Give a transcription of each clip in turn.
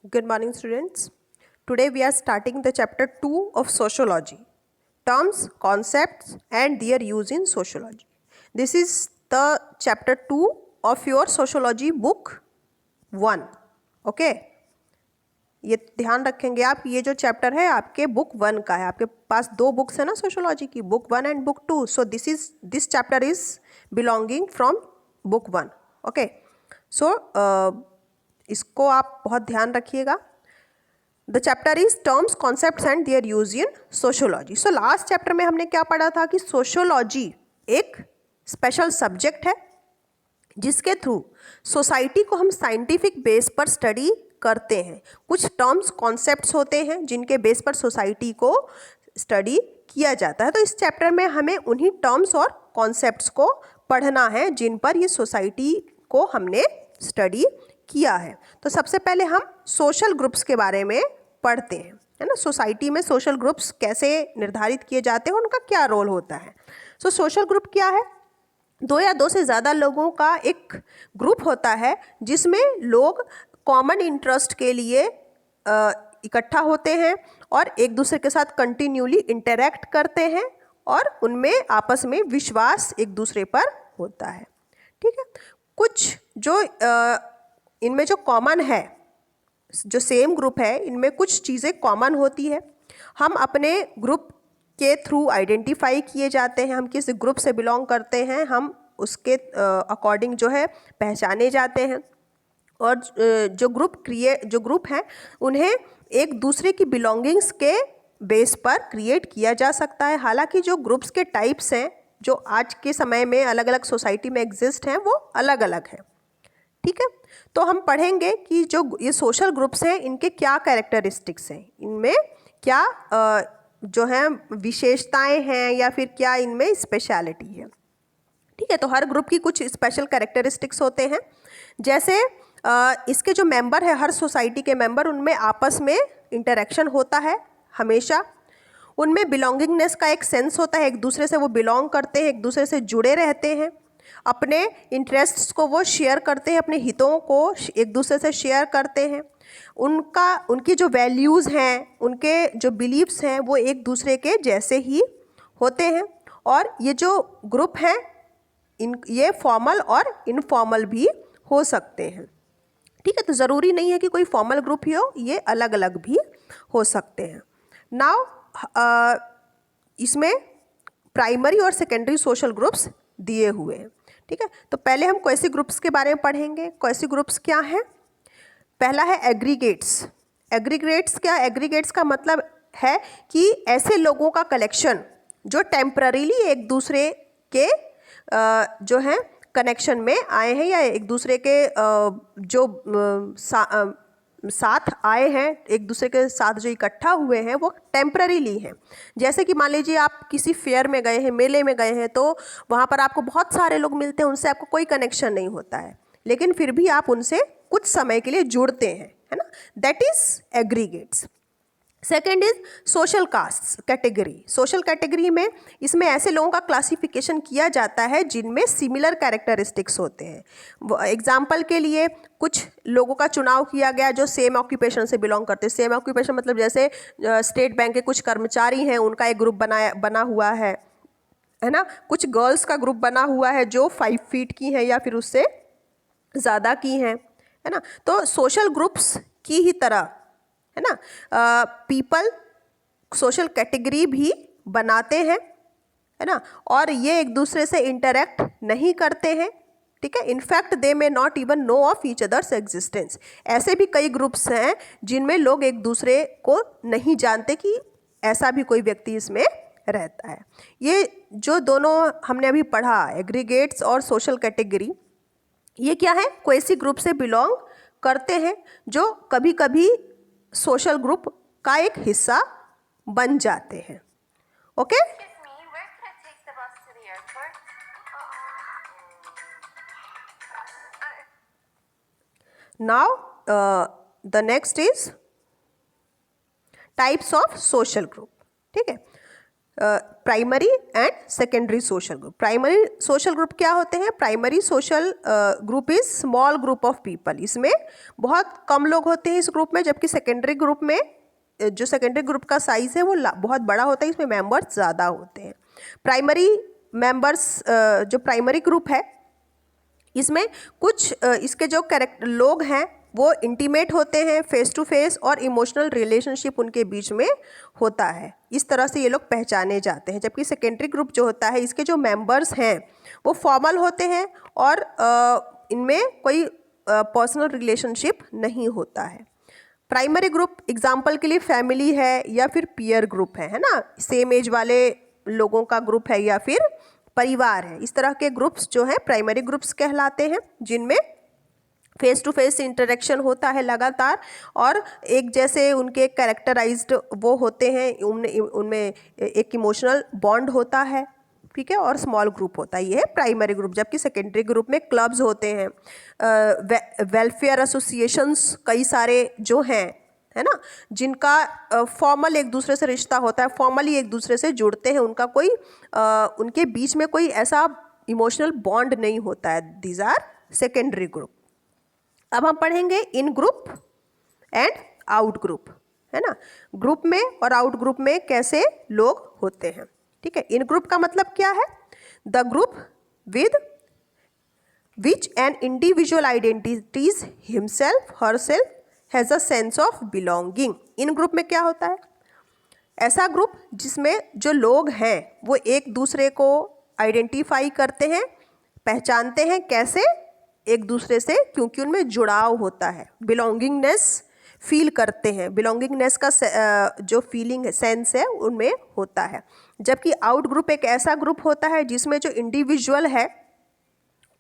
Good morning, students. Today we are starting the chapter 2 of sociology. Terms, concepts and their use in sociology. This is the chapter 2 of your sociology book 1. Okay? ये ध्यान रखेंगे आप, ये जो chapter है आपके book 1 का है. आपके पास 2 बुक्स है ना सोशोलॉजी की, book 1 and book 2. So this chapter is belonging from book 1. Okay, so इसको आप बहुत ध्यान रखिएगा. The chapter is terms, concepts and their use in sociology. So last chapter में हमने क्या पढ़ा था कि सोशोलॉजी एक स्पेशल सब्जेक्ट है जिसके थ्रू सोसाइटी को हम साइंटिफिक बेस पर स्टडी करते हैं. कुछ टर्म्स, कॉन्सेप्ट्स होते हैं जिनके बेस पर सोसाइटी को स्टडी किया जाता है. तो इस चैप्टर में हमें उन्हीं टर्म्स और कॉन्सेप्ट्स को पढ़ना है जिन पर ये सोसाइटी को हमने स्टडी किया है. तो सबसे पहले हम सोशल ग्रुप्स के बारे में पढ़ते हैं, है ना. सोसाइटी में सोशल ग्रुप्स कैसे निर्धारित किए जाते हैं, उनका क्या रोल होता है. सो सोशल ग्रुप क्या है? 2 या 2 से ज़्यादा लोगों का एक ग्रुप होता है जिसमें लोग कॉमन इंटरेस्ट के लिए इकट्ठा होते हैं और एक दूसरे के साथ कंटिन्यूली इंटरेक्ट करते हैं और उनमें आपस में विश्वास एक दूसरे पर होता है. ठीक है. कुछ जो इनमें जो कॉमन है, जो सेम ग्रुप है, इनमें कुछ चीज़ें कॉमन होती है. हम अपने ग्रुप के थ्रू आइडेंटिफाई किए जाते हैं. हम किस ग्रुप से बिलोंग करते हैं, हम उसके अकॉर्डिंग जो है पहचाने जाते हैं. और जो ग्रुप हैं उन्हें एक दूसरे की बिलोंगिंग्स के बेस पर क्रिएट किया जा सकता है. हालांकि जो ग्रुप्स के टाइप्स हैं जो आज के समय में अलग अलग सोसाइटी में एग्जिस्ट हैं वो अलग अलग हैं. ठीक है. तो हम पढ़ेंगे कि जो ये सोशल ग्रुप्स हैं इनके क्या कैरेक्टरिस्टिक्स हैं, इनमें क्या जो है विशेषताएं हैं या फिर क्या इनमें स्पेशलिटी है. ठीक है. तो हर ग्रुप की कुछ स्पेशल कैरेक्टरिस्टिक्स होते हैं. जैसे इसके जो मेंबर है, हर सोसाइटी के मेंबर, उनमें आपस में इंटरेक्शन होता है हमेशा. उनमें बिलोंगिंगनेस का एक सेंस होता है, एक दूसरे से वो बिलोंग करते हैं, एक दूसरे से जुड़े रहते हैं. अपने इंटरेस्ट्स को वो शेयर करते हैं, अपने हितों को एक दूसरे से शेयर करते हैं. उनकी जो वैल्यूज़ हैं, उनके जो बिलीव्स हैं वो एक दूसरे के जैसे ही होते हैं. और ये जो ग्रुप हैं ये फॉर्मल और इनफॉर्मल भी हो सकते हैं. ठीक है. तो ज़रूरी नहीं है कि कोई फॉर्मल ग्रुप ही हो, ये अलग अलग भी हो सकते हैं. नाउ इसमें प्राइमरी और सेकेंडरी सोशल ग्रुप्स दिए हुए हैं. ठीक है. तो पहले हम क्वेसी ग्रुप्स के बारे में पढ़ेंगे. क्वेसी ग्रुप्स क्या हैं? पहला है एग्रीगेट्स. एग्रीगेट्स क्या? एग्रीगेट्स का मतलब है कि ऐसे लोगों का कलेक्शन जो टेम्पररीली एक दूसरे के जो है कनेक्शन में आए हैं या एक दूसरे के जो साथ आए हैं, एक दूसरे के साथ जो इकट्ठा हुए हैं वो टेम्पररीली हैं. जैसे कि मान लीजिए आप किसी फेयर में गए हैं, मेले में गए हैं, तो वहाँ पर आपको बहुत सारे लोग मिलते हैं, उनसे आपको कोई कनेक्शन नहीं होता है, लेकिन फिर भी आप उनसे कुछ समय के लिए जुड़ते हैं, है ना. That is aggregates. Second is social caste category. Social category में इसमें ऐसे लोगों का क्लासिफिकेशन किया जाता है जिनमें सिमिलर कैरेक्टरिस्टिक्स होते हैं. एग्जाम्पल के लिए कुछ लोगों का चुनाव किया गया जो सेम ऑक्यूपेशन से बिलोंग करते हैं. सेम ऑक्यूपेशन मतलब जैसे स्टेट बैंक के कुछ कर्मचारी हैं, उनका एक ग्रुप बना हुआ है ना. कुछ गर्ल्स का ग्रुप बना हुआ है जो 5 फीट की हैं या फिर उससे ज़्यादा की हैं, है ना. तो सोशल ग्रुप्स की ही तरह, है ना, पीपल सोशल कैटेगरी भी बनाते हैं, है ना, और ये एक दूसरे से इंटरेक्ट नहीं करते हैं. ठीक है. In fact they may not even know of each others existence. ऐसे भी कई ग्रुप्स हैं जिनमें लोग एक दूसरे को नहीं जानते कि ऐसा भी कोई व्यक्ति इसमें रहता है. ये जो दोनों हमने अभी पढ़ा, एग्रीगेट्स और सोशल कैटेगरी, ये क्या है? क्वेसी ग्रुप से बिलोंग करते हैं जो कभी कभी सोशल ग्रुप का एक हिस्सा बन जाते हैं. Okay. Now the next is types of social group. ठीक है. Primary and secondary social group. Primary social group क्या होते हैं? Primary social group is small group of people. इसमें बहुत कम लोग होते हैं इस ग्रुप में, जबकि सेकेंडरी ग्रुप में जो सेकेंडरी ग्रुप का साइज है वो बहुत बड़ा होता है, इसमें मेंबर्स ज़्यादा होते हैं। प्राइमरी मेंबर्स जो प्राइमरी ग्रुप है इसमें कुछ इसके जो लोग हैं वो इंटीमेट होते हैं, फेस टू फेस, और इमोशनल रिलेशनशिप उनके बीच में होता है। इस तरह से ये लोग पहचाने जाते हैं। जबकि सेकेंडरी ग्रुप जो होता है इसके जो मेंबर्स हैं वो फॉर्मल होते हैं और इनमें कोई पर्सनल रिलेशनशिप नहीं होता है। प्राइमरी ग्रुप एग्जाम्पल के लिए फैमिली है या फिर पीयर ग्रुप है ना, सेम एज वाले लोगों का ग्रुप है या फिर परिवार है। इस तरह के ग्रुप्स जो हैं प्राइमरी ग्रुप्स कहलाते हैं, जिनमें फेस टू फेस इंटरेक्शन होता है लगातार और एक जैसे उनके कैरेक्टराइज्ड वो होते हैं, उनमें एक इमोशनल बॉन्ड होता है, ठीक है, और स्मॉल ग्रुप होता है। ये है प्राइमरी ग्रुप। जबकि सेकेंडरी ग्रुप में क्लब्स होते हैं, वेलफेयर एसोसिएशंस कई सारे जो हैं, है ना, जिनका फॉर्मल एक दूसरे से रिश्ता होता है, फॉर्मली एक दूसरे से जुड़ते हैं, उनका कोई उनके बीच में कोई ऐसा इमोशनल बॉन्ड नहीं होता है। These are secondary group. अब हम पढ़ेंगे in group and out group, है ना, ग्रुप में और आउट ग्रुप में कैसे लोग होते हैं। ठीक है, इन ग्रुप का मतलब क्या है? The group with which an individual identities himself herself has a sense of belonging. In group में क्या होता है? ऐसा ग्रुप जिसमें जो लोग हैं वो एक दूसरे को आइडेंटिफाई करते हैं, पहचानते हैं। कैसे? एक दूसरे से, क्योंकि उनमें जुड़ाव होता है, बिलोंगिंगनेस फील करते हैं, बिलोंगिंगनेस का जो फीलिंग है, सेंस है, उनमें होता है। जबकि आउट ग्रुप एक ऐसा ग्रुप होता है जिसमें जो इंडिविजुअल है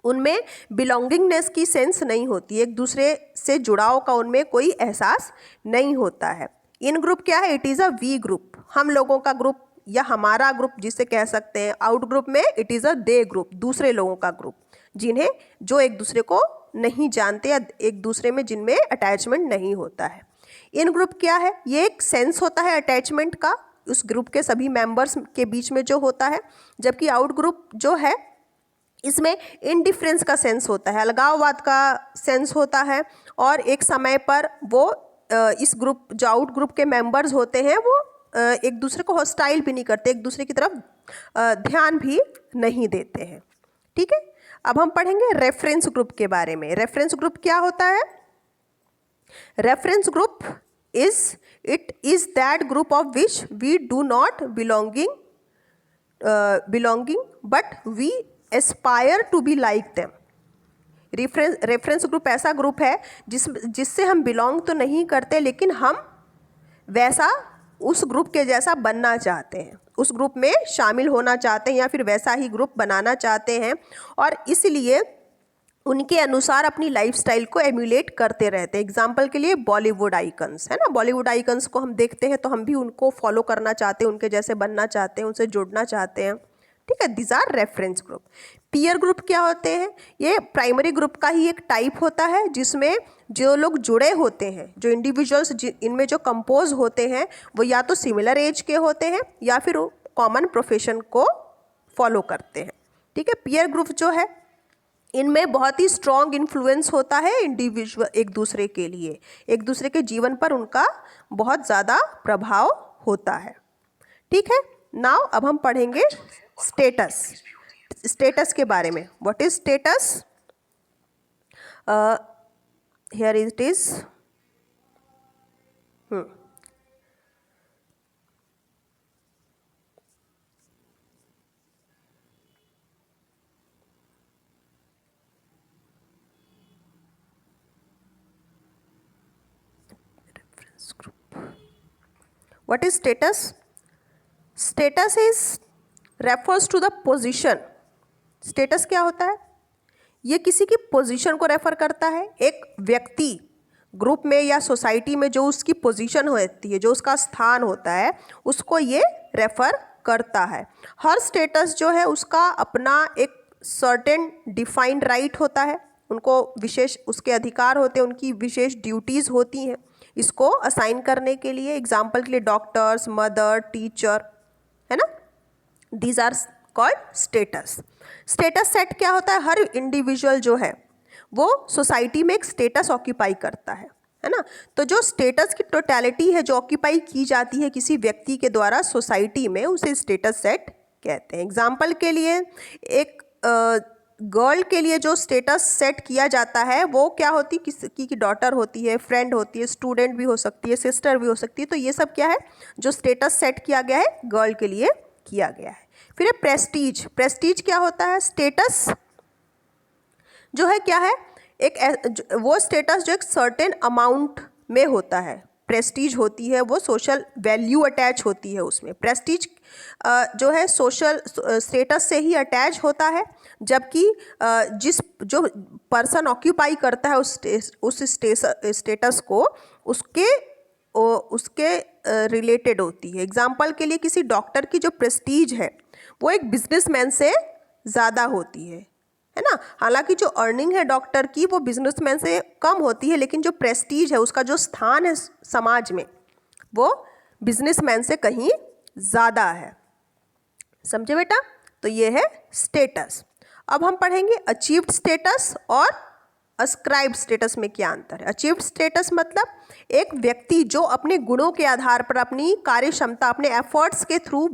उनमें बिलोंगिंगनेस की सेंस नहीं होती, एक दूसरे से जुड़ाव का उनमें कोई एहसास नहीं होता है। इन ग्रुप क्या है? It is a we group, हम लोगों का ग्रुप या हमारा ग्रुप जिसे कह सकते हैं। आउट ग्रुप में it is a they group, दूसरे लोगों का ग्रुप, जिन्हें जो एक दूसरे को नहीं जानते या एक दूसरे में जिनमें अटैचमेंट नहीं होता है। इन ग्रुप क्या है? ये एक सेंस होता है अटैचमेंट का उस ग्रुप के सभी मेंबर्स के बीच में जो होता है। जबकि आउट ग्रुप जो है इसमें इनडिफरेंस का सेंस होता है, अलगाववाद का सेंस होता है, और एक समय पर वो इस ग्रुप जो आउट ग्रुप के मेंबर्स होते हैं वो एक दूसरे को हॉस्टाइल भी नहीं करते, एक दूसरे की तरफ ध्यान भी नहीं देते हैं। ठीक है, अब हम पढ़ेंगे रेफरेंस ग्रुप के बारे में। रेफरेंस ग्रुप क्या होता है? Reference group it is that group of which we do not belonging but we aspire to be like them. Reference group ऐसा ग्रुप है जिससे हम बिलोंग तो नहीं करते, लेकिन हम वैसा उस ग्रुप के जैसा बनना चाहते हैं, उस ग्रुप में शामिल होना चाहते हैं या फिर वैसा ही ग्रुप बनाना चाहते हैं, और इसलिए उनके अनुसार अपनी लाइफस्टाइल को एम्यूलेट करते रहते हैं। एग्जाम्पल के लिए बॉलीवुड आइकन्स, है ना, बॉलीवुड आइकन्स को हम देखते हैं तो हम भी उनको फॉलो करना चाहते हैं, उनके जैसे बनना चाहते हैं, उनसे जुड़ना चाहते हैं। ठीक है, this are reference group. Peer group क्या होते हैं? ये प्राइमरी ग्रुप का ही एक टाइप होता है जिसमें जो लोग जुड़े होते हैं, जो इंडिविजुअल्स इनमें जो कंपोज होते हैं वो या तो सिमिलर एज के होते हैं या फिर कॉमन प्रोफेशन को फॉलो करते हैं। ठीक है, पीयर ग्रुप जो है इनमें बहुत ही स्ट्रॉन्ग इन्फ्लुएंस होता है इंडिविजुअल एक दूसरे के लिए, एक दूसरे के जीवन पर उनका बहुत ज़्यादा प्रभाव होता है। ठीक है, नाउ अब हम पढ़ेंगे स्टेटस। स्टेटस के बारे में। What is status? Here it is What is status? Status is refers to the position. Status क्या होता है? ये किसी की पोजीशन को रेफर करता है। एक व्यक्ति ग्रुप में या सोसाइटी में जो उसकी पोजीशन होती है, जो उसका स्थान होता है, उसको ये रेफर करता है। हर स्टेटस जो है उसका अपना एक सर्टेन डिफाइंड राइट होता है, उनको विशेष उसके अधिकार होते हैं, उनकी विशेष ड्यूटीज़ होती हैं इसको असाइन करने के लिए। एग्जाम्पल के लिए डॉक्टर्स, मदर, टीचर, है ना, these are called status. Status set क्या होता है? हर इंडिविजुअल जो है वो सोसाइटी में एक स्टेटस ऑक्यूपाई करता है ना। तो जो स्टेटस की टोटलिटी है जो ऑक्यूपाई की जाती है किसी व्यक्ति के द्वारा सोसाइटी में, उसे स्टेटस सेट कहते हैं। एग्जाम्पल के लिए एक गर्ल के लिए जो स्टेटस सेट किया जाता है वो क्या होती, किसी की डॉटर होती है, फ्रेंड होती है, स्टूडेंट भी हो सकती है, सिस्टर भी हो सकती है। तो ये सब क्या है जो स्टेटस सेट किया गया है गर्ल के लिए किया गया है। फिर प्रेस्टीज। प्रेस्टीज क्या होता है? स्टेटस जो है क्या है, वो स्टेटस जो एक सर्टेन अमाउंट में होता है। प्रेस्टीज होती है वो सोशल वैल्यू अटैच होती है उसमें। प्रेस्टीज जो है सोशल स्टेटस से ही अटैच होता है, जबकि जो पर्सन ऑक्यूपाई करता है उस स्टेटस को उसके रिलेटेड होती है। एग्जाम्पल के लिए किसी डॉक्टर की जो प्रेस्टीज है वो एक बिजनेसमैन से ज़्यादा होती है ना। हालांकि जो अर्निंग है डॉक्टर की वो बिजनेसमैन से कम होती है, लेकिन जो प्रेस्टीज है उसका जो स्थान है समाज में वो बिजनेसमैन से कहीं ज़्यादा है। समझे बेटा? तो ये है स्टेटस। अब हम पढ़ेंगे अचीव्ड स्टेटस और अस्क्राइब्ड स्टेटस में क्या अंतर है। अचीव्ड स्टेटस मतलब एक व्यक्ति जो अपने गुणों के आधार पर, अपनी कार्य क्षमता, अपने एफर्ट्स के थ्रू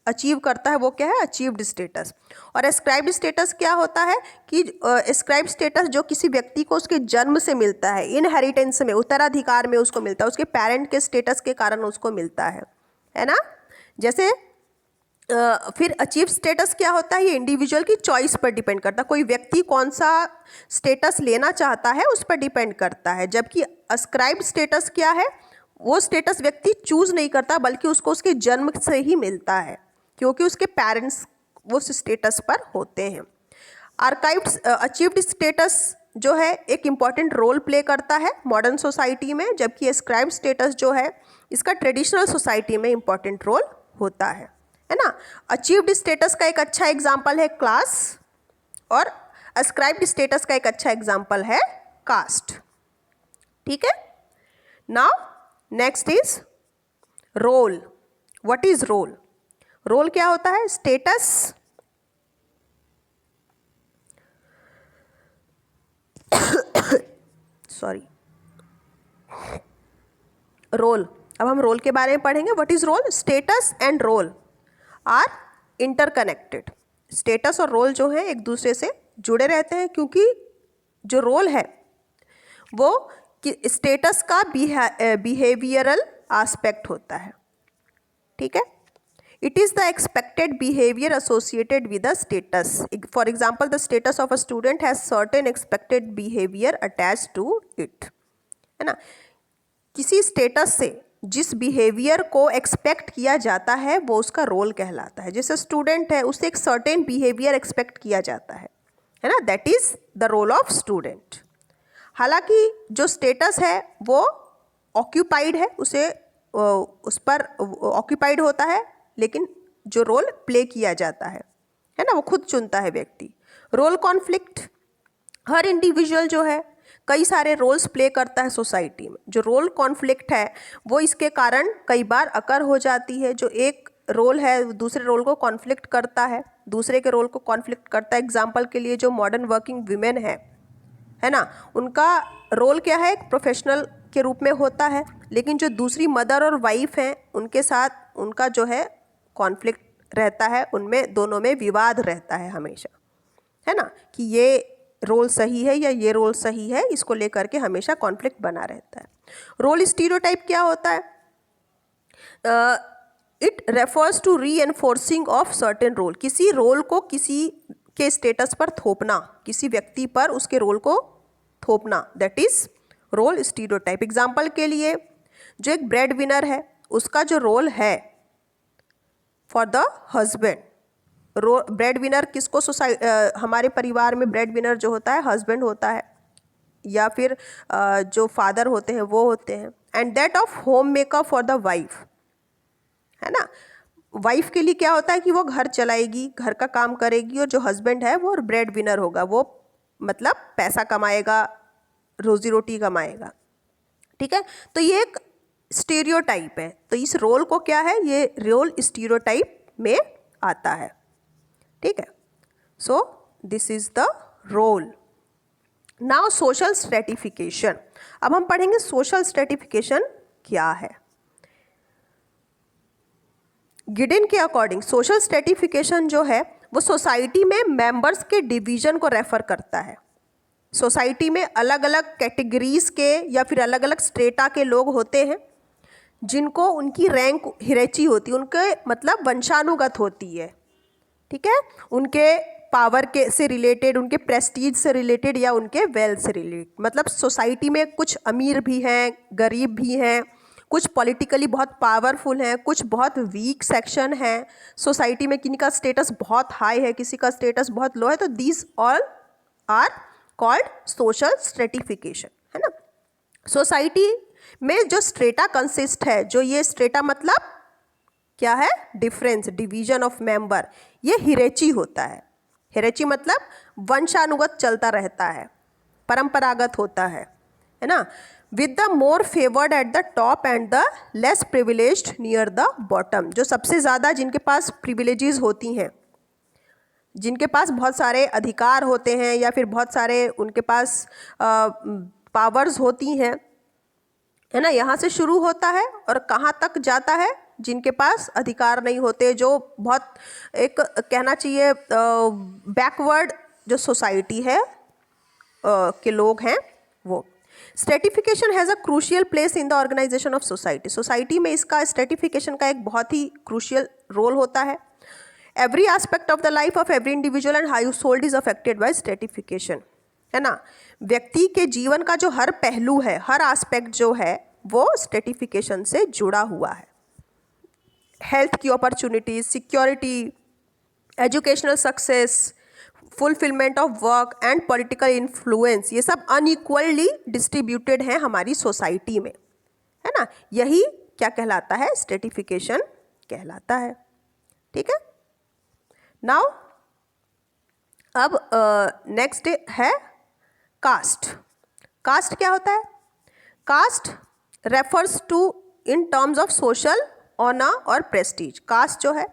अचीव करता है, वो क्या है? Achieved status. और एस्क्राइब्ड स्टेटस क्या होता है कि एस्क्राइब्ड स्टेटस जो किसी व्यक्ति को उसके जन्म से मिलता है, इनहेरिटेंस में, उत्तराधिकार में उसको मिलता है, उसके पेरेंट के स्टेटस के कारण उसको मिलता है ना। जैसे फिर अचीव स्टेटस क्या होता है? ये इंडिविजुअल की चॉइस पर डिपेंड करता है। कोई व्यक्ति कौन सा स्टेटस लेना चाहता है उस पर डिपेंड करता है। जबकि अस्क्राइब्ड स्टेटस क्या है? वो स्टेटस व्यक्ति चूज नहीं करता बल्कि उसको उसके जन्म से ही मिलता है, क्योंकि उसके पेरेंट्स उस स्टेटस पर होते हैं। आर्काइव्ड अचीव्ड स्टेटस जो है एक इम्पॉर्टेंट रोल प्ले करता है मॉडर्न सोसाइटी में, जबकि एस्क्राइब्ड स्टेटस जो है इसका ट्रेडिशनल सोसाइटी में इम्पॉर्टेंट रोल होता है ना। अचीव्ड स्टेटस का एक अच्छा एग्जाम्पल है क्लास, और अस्क्राइब्ड स्टेटस का एक अच्छा एग्जाम्पल है कास्ट। ठीक है। Now next is role. What is role? Role क्या होता है? Status sorry role. अब हम रोल के बारे में पढ़ेंगे। What is role? Status and role are interconnected. Status और रोल जो है एक दूसरे से जुड़े रहते हैं, क्योंकि जो रोल है वो स्टेटस का बिहेवियरल एस्पेक्ट होता है। ठीक है। It is the expected behaviour associated with the status. For example, the status of a student has certain expected behaviour attach to it, है ना। किसी स्टेटस से जिस बिहेवियर को एक्सपेक्ट किया जाता है वो उसका रोल कहलाता है। जैसे स्टूडेंट है, उससे एक सर्टेन बिहेवियर एक्सपेक्ट किया जाता है ना। That is the role of student. हालांकि जो स्टेटस है वो ऑक्यूपाइड है, उस पर ऑक्यूपाइड होता है, लेकिन जो रोल प्ले किया जाता है ना, वो खुद चुनता है व्यक्ति। Role conflict. हर इंडिविजुअल जो है कई सारे रोल्स प्ले करता है सोसाइटी में। जो रोल कॉन्फ्लिक्ट है वो इसके कारण कई बार अकर हो जाती है। जो एक रोल है दूसरे रोल को कॉन्फ्लिक्ट करता है, दूसरे के रोल को कॉन्फ्लिक्ट करता है। एग्जाम्पल के लिए जो मॉडर्न वर्किंग वीमेन है ना, उनका रोल क्या है? एक प्रोफेशनल के रूप में होता है, लेकिन जो दूसरी मदर और वाइफ हैं उनके साथ उनका जो है कॉन्फ्लिक्ट रहता है, उनमें दोनों में विवाद रहता है हमेशा, है ना, कि ये रोल सही है या ये रोल सही है, इसको लेकर के हमेशा कॉन्फ्लिक्ट बना रहता है। रोल स्टीरियोटाइप क्या होता है? It refers to reinforcing of certain role. किसी रोल को किसी के स्टेटस पर थोपना, किसी व्यक्ति पर उसके रोल को थोपना, that is role stereotype. Example के लिए जो एक ब्रेड विनर है उसका जो रोल है for the husband, bread winner किसको हमारे परिवार में ब्रेड विनर जो होता है हस्बैंड होता है, या फिर जो फादर होते हैं वो होते हैं। And that of home maker for the wife, है ना। वाइफ के लिए क्या होता है कि वो घर चलाएगी, घर का काम करेगी, और जो हस्बैंड है वो ब्रेड विनर होगा, वो मतलब पैसा कमाएगा, रोजी रोटी कमाएगा। ठीक है। तो ये एक स्टीरियोटाइप है। तो इस रोल को क्या है, ये रोल स्टीरियोटाइप में आता है, ठीक है। So this is the role. Now social stratification. अब हम पढ़ेंगे सोशल स्ट्रेटिफिकेशन क्या है। गिडेन के अकॉर्डिंग सोशल स्ट्रेटिफिकेशन जो है वो सोसाइटी में मेंबर्स के डिवीजन को रेफर करता है। सोसाइटी में अलग अलग कैटेगरीज के या फिर अलग अलग स्ट्रेटा के लोग होते हैं जिनको उनकी रैंक हिरेची होती है, उनके मतलब वंशानुगत होती है, ठीक है। उनके पावर के से रिलेटेड, उनके प्रेस्टीज से रिलेटेड या उनके वेल्थ से रिलेटेड। मतलब सोसाइटी में कुछ अमीर भी हैं, गरीब भी हैं, कुछ पॉलिटिकली बहुत पावरफुल हैं, कुछ बहुत वीक सेक्शन हैं। सोसाइटी में किसी का स्टेटस बहुत हाई है, किसी का स्टेटस बहुत लो है, तो these all are called social stratification, है ना। सोसाइटी में जो स्ट्रेटा कंसिस्ट है, जो ये स्ट्रेटा मतलब क्या है, डिफरेंस, डिवीजन ऑफ मेंबर, ये हिरेची होता है। हिरेची मतलब वंशानुगत चलता रहता है, परंपरागत होता है ना। With the more favoured at the top and the less privileged near the bottom. जो सबसे ज़्यादा जिनके पास प्रिविलेजेस होती हैं, जिनके पास बहुत सारे अधिकार होते हैं या फिर बहुत सारे उनके पास पावर्स होती हैं, है ना, यहाँ से शुरू होता है और कहाँ तक जाता है, जिनके पास अधिकार नहीं होते, जो बहुत एक कहना चाहिए बैकवर्ड जो सोसाइटी है के लोग हैं वो। Stratification has a crucial place in the organisation of society. Society में इसका स्ट्रेटिफिकेशन का एक बहुत ही क्रूशियल रोल होता है। Every aspect of the life of every individual and house hold is affected by stratification, है ना। व्यक्ति के जीवन का जो हर पहलू है, हर एस्पेक्ट जो है वो स्ट्रेटिफिकेशन से जुड़ा हुआ है। हेल्थ की opportunities, security, educational success, fulfilment of work and political influence, ये सब अनइक्वली डिस्ट्रीब्यूटेड हैं हमारी सोसाइटी में, है ना। यही क्या कहलाता है, स्ट्रेटिफिकेशन कहलाता है, ठीक है। नाउ अब नेक्स्ट है कास्ट। कास्ट क्या होता है? Caste refers to in terms of social honour और प्रेस्टीज। कास्ट जो है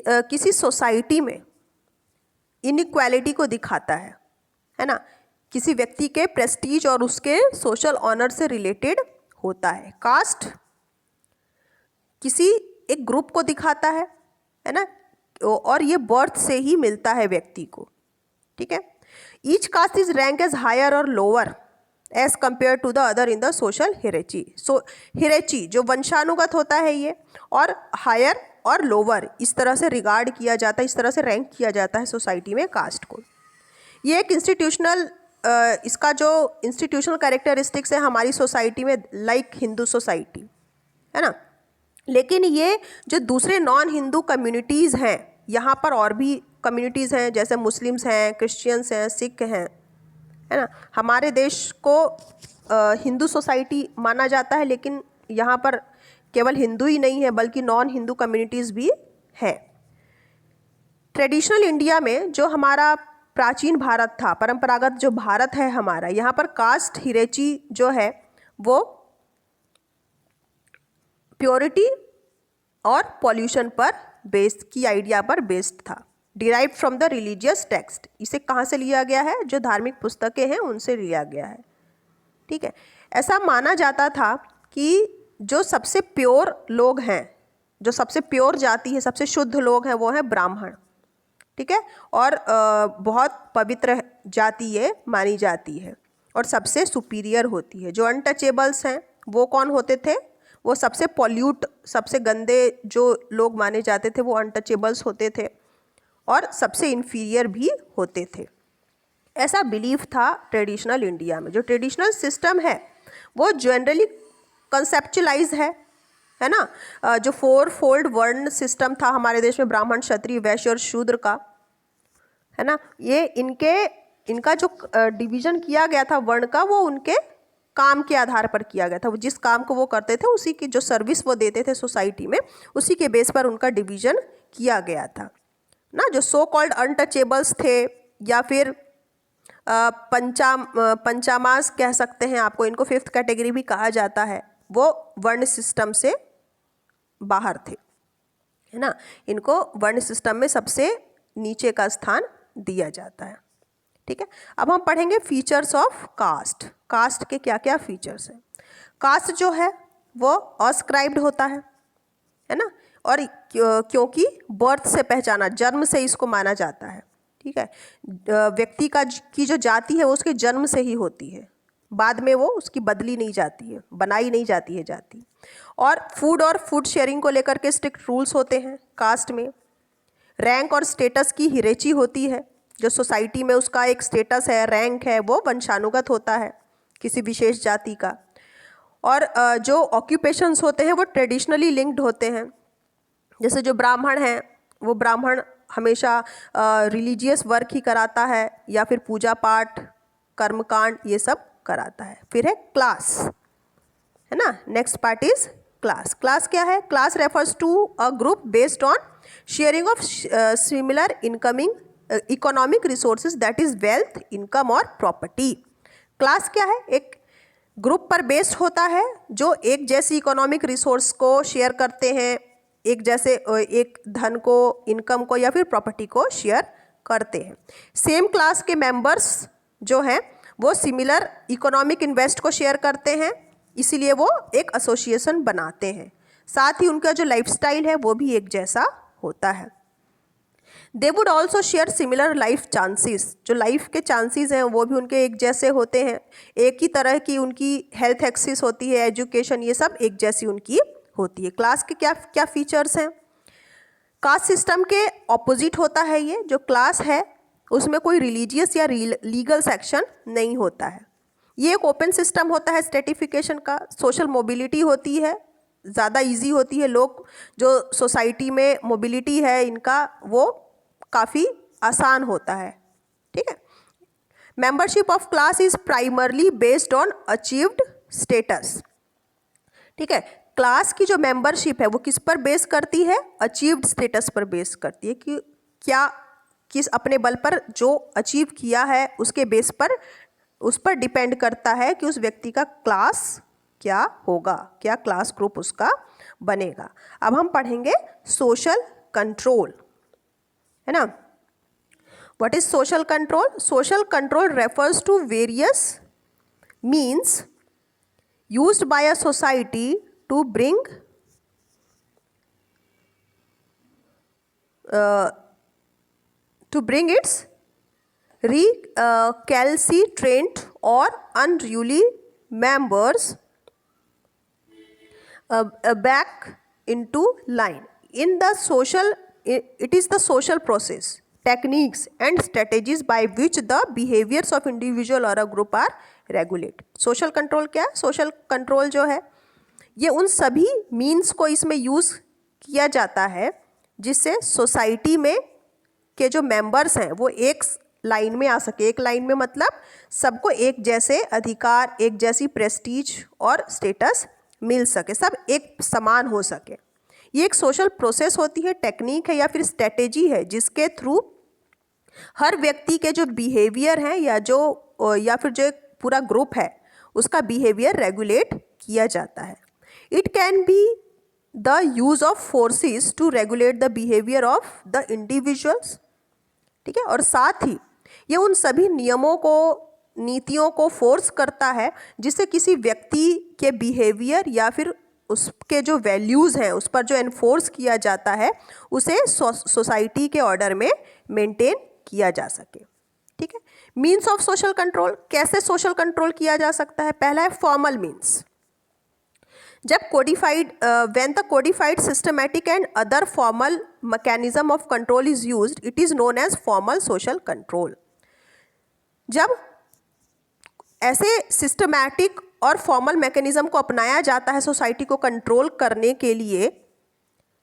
किसी सोसाइटी में इनइक्वालिटी को दिखाता है ना। किसी व्यक्ति के प्रेस्टीज और उसके सोशल ऑनर से रिलेटेड होता है। कास्ट किसी एक ग्रुप को दिखाता है ना, और ये बर्थ से ही मिलता है व्यक्ति को, ठीक है। Each caste is rank as higher और lower as compare to the other in the social hierarchy. So hierarchy जो वंशानुगत होता है ये, और हायर और लोअर इस तरह से रिगार्ड किया जाता है, इस तरह से रैंक किया जाता है सोसाइटी में कास्ट को। ये एक इंस्टीट्यूशनल इसका जो इंस्टीट्यूशनल कैरेक्टरिस्टिक्स है हमारी सोसाइटी में, लाइक हिंदू सोसाइटी, है ना। लेकिन ये जो दूसरे नॉन हिंदू कम्युनिटीज़ हैं, यहाँ पर और भी कम्युनिटीज़ हैं, जैसे मुस्लिम्स हैं, क्रिश्चियंस हैं, सिख हैं, है ना। हमारे देश को हिंदू सोसाइटी माना जाता है, लेकिन यहाँ पर केवल हिंदू ही नहीं है बल्कि नॉन हिंदू कम्युनिटीज़ भी हैं। ट्रेडिशनल इंडिया में जो हमारा प्राचीन भारत था, परंपरागत जो भारत है हमारा, यहाँ पर कास्ट हिरेची जो है वो प्योरिटी और पॉल्यूशन पर बेस्ड की आइडिया पर बेस्ड था। Derive from the religious text, इसे कहाँ से लिया गया है? जो धार्मिक पुस्तकें हैं उनसे लिया गया है, ठीक है। ऐसा माना जाता था कि जो सबसे प्योर लोग हैं, जो सबसे प्योर जाति है, सबसे शुद्ध लोग हैं, वो है ब्राह्मण, ठीक है। और बहुत पवित्र जाति ये मानी जाती है और सबसे सुपीरियर होती है। जो अनटचेबल्स हैं वो कौन होते थे? वो सबसे पॉल्यूट, सबसे गंदे जो लोग माने जाते थे वो अनटचेबल्स होते थे और सबसे इन्फीरियर भी होते थे। ऐसा बिलीफ था ट्रेडिशनल इंडिया में। जो ट्रेडिशनल सिस्टम है वो जनरली कंसेप्चुलाइज है ना। जो 4 फोल्ड वर्ण सिस्टम था हमारे देश में, ब्राह्मण, क्षत्रिय, वैश्य और शूद्र का, है ना, ये इनका जो डिवीजन किया गया था वर्ण का, वो उनके काम के आधार पर किया गया था। वो जिस काम को वो करते थे, उसी की जो सर्विस वो देते थे सोसाइटी में, उसी के बेस पर उनका डिवीजन किया गया था ना। जो सो कॉल्ड अनटचेबल्स थे या फिर पंचामास कह सकते हैं आपको, इनको 5th कैटेगरी भी कहा जाता है, वो वर्ण सिस्टम से बाहर थे। है ना, इनको वर्ण सिस्टम में सबसे नीचे का स्थान दिया जाता है। ठीक है, अब हम पढ़ेंगे फीचर्स ऑफ कास्ट। कास्ट के क्या क्या फीचर्स हैं। कास्ट जो है वो अस्क्राइब्ड होता है ना, और क्योंकि बर्थ से पहचाना, जन्म से इसको माना जाता है। ठीक है, व्यक्ति की जो जाति है वो उसके जन्म से ही होती है, बाद में वो उसकी बदली नहीं जाती है, बनाई नहीं जाती है जाति। और फूड शेयरिंग को लेकर के स्ट्रिक्ट रूल्स होते हैं कास्ट में। रैंक और स्टेटस की हिरेची होती है, जो सोसाइटी में उसका एक स्टेटस है, रैंक है, वो वंशानुगत होता है किसी विशेष जाति का। और जो ऑक्यूपेशंस होते हैं वो ट्रेडिशनली लिंक्ड होते हैं। जैसे जो ब्राह्मण हैं, वो ब्राह्मण हमेशा रिलीजियस वर्क ही कराता है, या फिर पूजा पाठ, कर्मकांड, ये सब कराता है। फिर है क्लास, है ना। Next part is class. Class क्या है? Class refers to a group based on sharing of similar economic resources, that is wealth, income और प्रॉपर्टी। क्लास क्या है? एक ग्रुप पर बेस्ड होता है जो एक जैसी इकोनॉमिक रिसोर्स को शेयर करते हैं, एक जैसे एक धन को, इनकम को या फिर प्रॉपर्टी को शेयर करते हैं। सेम क्लास के मेंबर्स जो हैं वो सिमिलर इकोनॉमिक इन्वेस्ट को शेयर करते हैं, इसीलिए वो एक एसोसिएशन बनाते हैं। साथ ही उनका जो लाइफस्टाइल है वो भी एक जैसा होता है। They would also share similar life chances, जो लाइफ के चांसेस हैं वो भी उनके एक जैसे होते हैं, एक ही तरह की उनकी हेल्थ एक्सेस होती है, एजुकेशन, ये सब एक जैसी उनकी होती है। क्लास के क्या क्या फीचर्स हैं? कास्ट सिस्टम के ऑपोजिट होता है ये जो क्लास है, उसमें कोई रिलीजियस या लीगल सेक्शन नहीं होता है। ये एक ओपन सिस्टम होता है स्ट्रेटिफिकेशन का। सोशल मोबिलिटी होती है, ज़्यादा इजी होती है, लोग जो सोसाइटी में मोबिलिटी है इनका वो काफ़ी आसान होता है। ठीक है, membership of class is primarily based on achieved status. ठीक है, क्लास की जो मेंबरशिप है वो किस पर बेस करती है? अचीव्ड स्टेटस पर बेस करती है कि क्या किस अपने बल पर जो अचीव किया है उसके बेस पर, उस पर डिपेंड करता है कि उस व्यक्ति का क्लास क्या होगा, क्या क्लास ग्रुप उसका बनेगा। अब हम पढ़ेंगे सोशल कंट्रोल, है ना। What is social control? Social control refers to various means used by a society to bring its recalcitrant or unruly members back into line. In the social, it is the social process, techniques and strategies by which the behaviors of individual or a group are regulate. Social control क्या है? Social control जो है ये उन सभी means को इसमें use किया जाता है जिससे सोसाइटी में के जो मेंबर्स हैं वो एक लाइन में आ सके। एक लाइन में मतलब सबको एक जैसे अधिकार, एक जैसी प्रेस्टीज और स्टेटस मिल सके, सब एक समान हो सके। ये एक सोशल प्रोसेस होती है, टेक्निक है या फिर स्ट्रेटेजी है जिसके थ्रू हर व्यक्ति के जो बिहेवियर हैं या फिर जो पूरा ग्रुप है उसका बिहेवियर रेगुलेट किया जाता है। It can be the use of forces to regulate the behaviour of the individuals. ठीक है, और साथ ही ये उन सभी नियमों को, नीतियों को फोर्स करता है जिससे किसी व्यक्ति के बिहेवियर या फिर उसके जो वैल्यूज़ हैं उस पर जो एनफोर्स किया जाता है उसे सोसाइटी के ऑर्डर में मेंटेन किया जा सके। ठीक है, मीन्स ऑफ सोशल कंट्रोल, कैसे सोशल कंट्रोल किया जा सकता है? पहला है फॉर्मल मीन्स। जब codified, when the codified systematic and other formal mechanism of control is used, it is known as formal social control. जब ऐसे सिस्टमैटिक और फॉर्मल मैकेनिज्म को अपनाया जाता है सोसाइटी को कंट्रोल करने के लिए,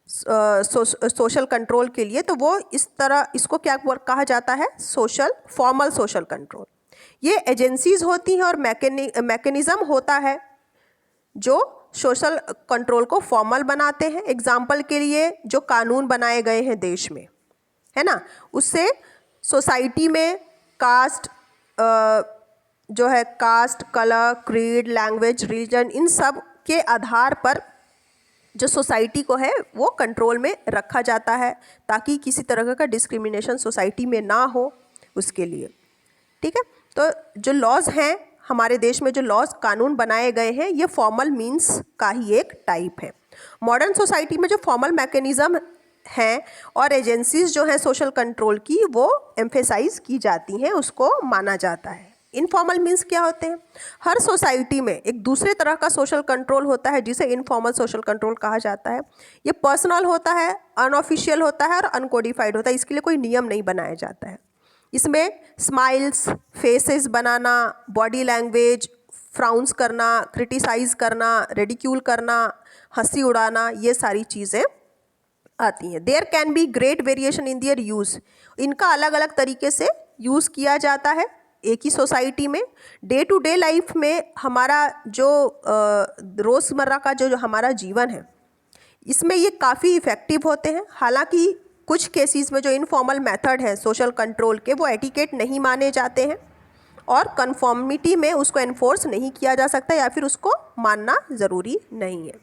सोशल कंट्रोल के लिए, तो वो इस तरह, इसको क्या कहा जाता है? Formal social control. ये एजेंसीज होती हैं और मैकेनिज्म होता है जो सोशल कंट्रोल को फॉर्मल बनाते हैं। एग्जाम्पल के लिए जो कानून बनाए गए हैं देश में, है ना, उससे सोसाइटी में कास्ट जो है, caste, colour, creed, language, religion, इन सब के आधार पर जो सोसाइटी को है वो कंट्रोल में रखा जाता है ताकि किसी तरह का डिस्क्रिमिनेशन सोसाइटी में ना हो उसके लिए। ठीक है, तो जो लॉज हैं हमारे देश में, जो लॉज कानून बनाए गए हैं, ये फॉर्मल मीन्स का ही एक टाइप है। मॉडर्न सोसाइटी में जो फॉर्मल मैकेनिज़्म हैं और एजेंसीज जो हैं सोशल कंट्रोल की, वो एम्फेसाइज की जाती हैं, उसको माना जाता है। इनफॉर्मल मीन्स क्या होते हैं? हर सोसाइटी में एक दूसरे तरह का सोशल कंट्रोल होता है जिसे इनफॉर्मल सोशल कंट्रोल कहा जाता है। ये पर्सनल होता है, अनऑफिशियल होता है और अनकोडिफाइड होता है। इसके लिए कोई नियम नहीं बनाया जाता है। इसमें स्माइल्स, फेसेस बनाना, बॉडी लैंग्वेज, फ्राउंस करना, क्रिटिसाइज करना, रेडिक्यूल करना, हंसी उड़ाना, ये सारी चीज़ें आती हैं। There can be great variation in their use. इनका अलग अलग तरीके से यूज़ किया जाता है एक ही सोसाइटी में। डे टू डे लाइफ में हमारा जो रोज़मर्रा का जो हमारा जीवन है, इसमें ये काफ़ी इफ़ेक्टिव होते हैं। हालांकि कुछ केसेस में जो इनफॉर्मल मेथड है सोशल कंट्रोल के, वो एटिकेट नहीं माने जाते हैं और कन्फॉर्मिटी में उसको एनफोर्स नहीं किया जा सकता या फिर उसको मानना ज़रूरी नहीं है।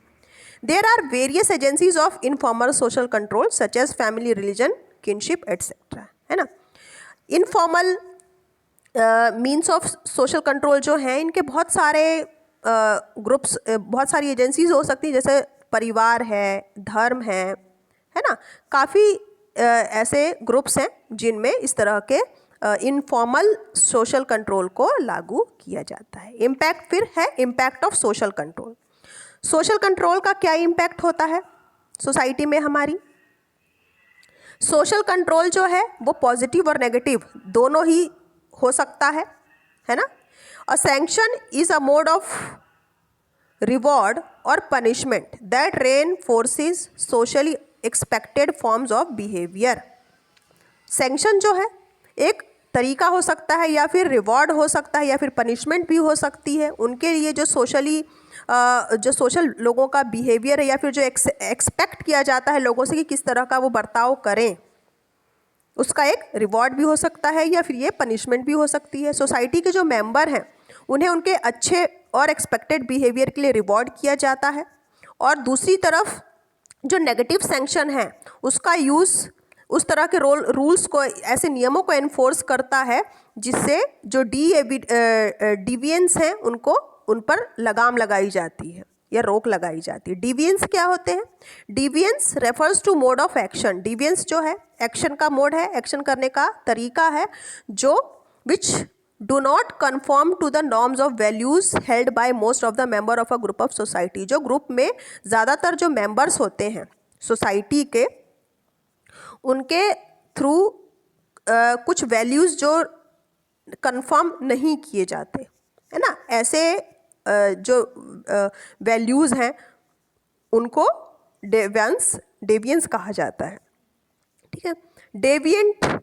There are various agencies of informal social control such as family, religion, kinship etcetera, है ना। Informal means of social control जो हैं, इनके बहुत सारे ग्रुप्स, बहुत सारी एजेंसीज हो सकती हैं, जैसे परिवार है, धर्म है ना। काफ़ी ऐसे ग्रुप्स हैं जिनमें इस तरह के इनफॉर्मल सोशल कंट्रोल को लागू किया जाता है। इम्पैक्ट फिर है impact of social control. Social control का क्या इम्पैक्ट होता है सोसाइटी में हमारी? सोशल कंट्रोल जो है वो पॉजिटिव और नेगेटिव दोनों ही हो सकता है ना। A sanction is a mode of reward और punishment that reinforces socially expected forms of behaviour. Sanction जो है एक तरीका हो सकता है, या फिर रिवॉर्ड हो सकता है, या फिर पनिशमेंट भी हो सकती है उनके लिए जो सोशल लोगों का बिहेवियर है, या फिर जो एक्सपेक्ट किया जाता है लोगों से कि किस तरह का वो बर्ताव करें, उसका एक रिवॉर्ड भी हो सकता है या फिर ये पनिशमेंट भी हो सकती है। सोसाइटी के जो मेंबर हैं उन्हें उनके अच्छे और एक्सपेक्टेड बिहेवियर के लिए रिवॉर्ड किया जाता है, और दूसरी तरफ जो नेगेटिव सैंक्शन है उसका यूज़ उस तरह के रूल्स को, ऐसे नियमों को एनफोर्स करता है जिससे जो डिविएंस हैं उन पर लगाम लगाई जाती है या रोक लगाई जाती है। डिविएंस क्या होते हैं? Deviance refers to mode of action. Deviance जो है एक्शन का मोड है, एक्शन करने का तरीका है, जो which do not conform to the norms of values held by most of the member of a group of society. जो ग्रुप में ज़्यादातर जो मेंबर्स होते हैं सोसाइटी के, उनके थ्रू कुछ वैल्यूज़ जो कन्फर्म नहीं किए जाते, है ना। ऐसे जो वैल्यूज़ हैं उनको डेविएंस कहा जाता है। ठीक है, डेविएंट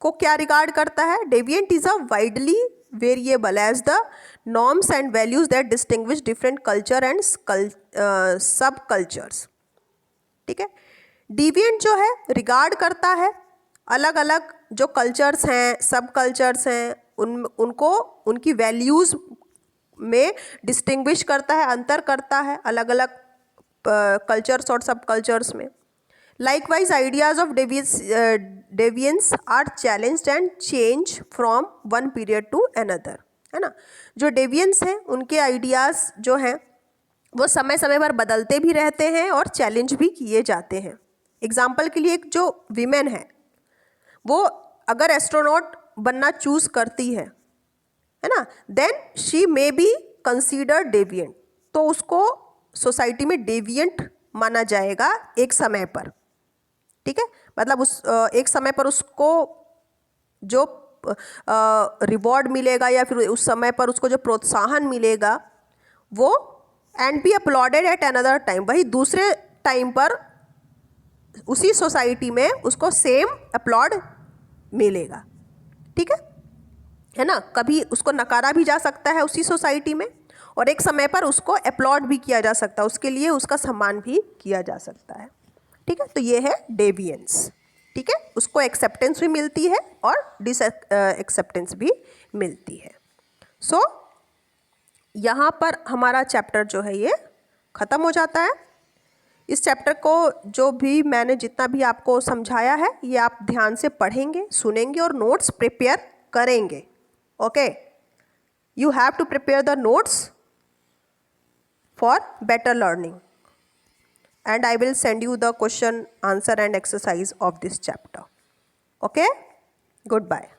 को क्या रिगार्ड करता है? Deviant is a widely variable as the norms and values that distinguish different culture and subcultures. ठीक है, डिविएंट जो है रिगार्ड करता है अलग अलग जो कल्चर्स हैं, सब कल्चर्स हैं, उनको उनकी वैल्यूज़ में डिस्टिंग्विश करता है, अंतर करता है अलग अलग कल्चर्स और सब कल्चर्स में। Likewise ideas of deviance are challenged and change from one period to another, है ना। जो डेविएंस हैं उनके आइडियाज़ जो हैं वो समय समय पर बदलते भी रहते हैं और चैलेंज भी किए जाते हैं। एग्जाम्पल के लिए, एक जो वीमेन है वो अगर एस्ट्रोनॉट बनना चूज़ करती है ना, then she may be consider deviant, तो उसको सोसाइटी में डेविएंट माना जाएगा एक समय पर। ठीक है, मतलब उस एक समय पर उसको जो रिवॉर्ड मिलेगा या फिर उस समय पर उसको जो प्रोत्साहन मिलेगा वो and be uploaded at another time, वही दूसरे टाइम पर उसी सोसाइटी में उसको सेम अपलॉड मिलेगा। ठीक है ना। कभी उसको नकारा भी जा सकता है उसी सोसाइटी में, और एक समय पर उसको अपलॉड भी किया जा सकता है, उसके लिए उसका सम्मान भी किया जा सकता है। ठीक है, तो ये है डेविएंस। ठीक है, उसको एक्सेप्टेंस भी मिलती है और डिस एक्सेप्टेंस भी मिलती है। सो यहाँ पर हमारा चैप्टर जो है ये ख़त्म हो जाता है। इस चैप्टर को जो भी मैंने जितना भी आपको समझाया है ये आप ध्यान से पढ़ेंगे, सुनेंगे और नोट्स प्रिपेयर करेंगे. Okay, you have to prepare the notes for better learning and I will send you the question, answer and exercise of this chapter. Okay? Goodbye.